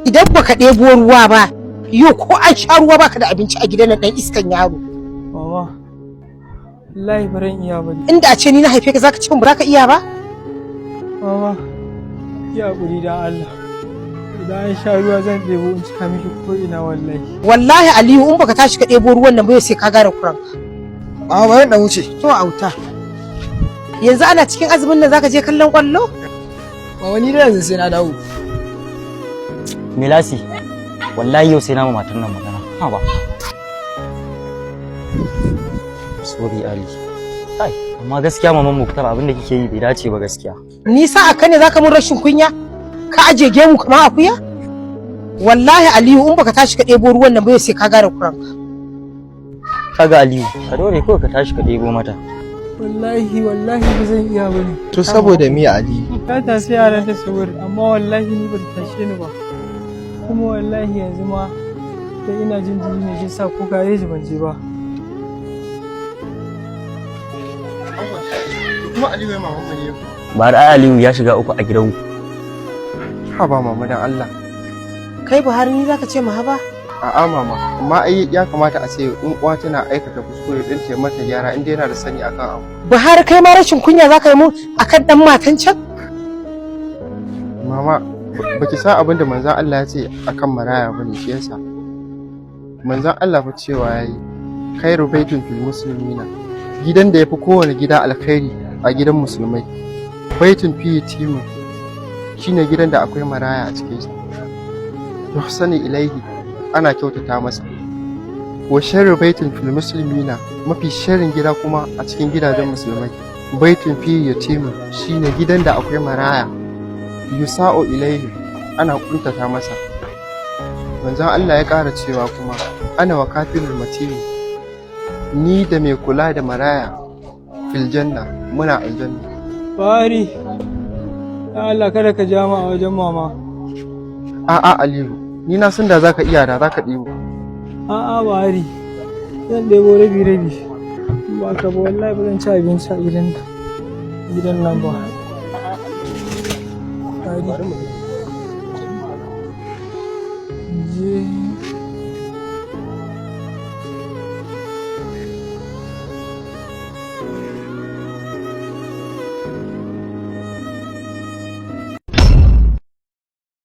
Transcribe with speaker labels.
Speaker 1: idan baka ɗebo ruwa ba yau ko an sha ruwa baka da abinci a gidan nan dan iskan yaro.
Speaker 2: Mama, wallahi baran iya bane.
Speaker 1: Inda a ce ni na haife ka zaka ce mun ba ka iya ba?
Speaker 2: Mama, ya guri da Allah. Idan an sha ruwa zan ɗebo in cika miki ko ina wallahi.
Speaker 1: Wallahi Aliyu in baka tashi ka ɗebo ruwan nan ba sai ka gane kuranka.
Speaker 3: A bayan da wuce.
Speaker 1: To auta. Yanzu ana cikin azumin nan zaka je kallon kwallo?
Speaker 3: Ba wani da yanzu sai na dawo.
Speaker 4: Milasi, wallahi yau sai na ma matar nan magana. Ha ba. Sorry Ali. Ai, amma gaskiya maman Muktar abin da kike yi bai dace ba gaskiya.
Speaker 1: Ni sa'a ka ne zaka mun rashin kunya? Ka aje gemu kamar akuya? Wallahi Aliyu in baka tashi ka ɗebo ruwan nan ba sai ka gane kuranka.
Speaker 4: Kaga Aliyu, ka dore kawai ka tashi ka ɗebo mata.
Speaker 2: Wallahi ba zan iya bane.
Speaker 3: To saboda me Ali?
Speaker 2: Ta tasi yaran ta saboda amma wallahi ni ba ta tashe ni ba. Kuma wallahi yanzu ma da ina jin jini ne shi sa ko gareji ban je ba.
Speaker 3: Kuma Ali bai maman ne.
Speaker 4: Ba da Aliyu ya shiga uku a gidanku.
Speaker 3: Ha ba mama dan Allah.
Speaker 1: Kai Buhari ni zaka ce ma ba?
Speaker 3: A'a mama, amma ai ya kamata a ce in uwa tana aikata kuskure din ta mata gyara inda yana da sani akan abu.
Speaker 1: Buhari kai ma rashin kunya zaka yi mun akan dan matan can?
Speaker 3: Mama, baki san abin da manzon Allah ya ce akan maraya bane shi yasa. Manzon Allah fa cewa yayi khairu baitun fil muslimina. Gidan da yafi kowane gida alkhairi a gidan musulmai. Baitun fi yatimu shine gidan da akwai maraya a cikin sa. Yuhsani ilaihi ana kyautata masa. Wa sharru baitin fil muslimina mafi sharrin gida kuma a cikin gidajen musulmai. Baitin fi yatimu shine gidan da akwai maraya. Yusa'u ilaihi ana kuntata masa. Manzon Allah ya ƙara cewa kuma ana wa kafirul matini ni da mai kula da maraya fil janna muna aljanna.
Speaker 2: Buhari, ya Allah kada ka ja mu a wajen mama.
Speaker 3: A'a Aliyu, ni na san da zaka iya da zaka ɗebo.
Speaker 2: A'a Buhari, zan ɗebo rabi. Ba ka ba wallahi ba zan ci abinci a gidan nan ba. Buhari.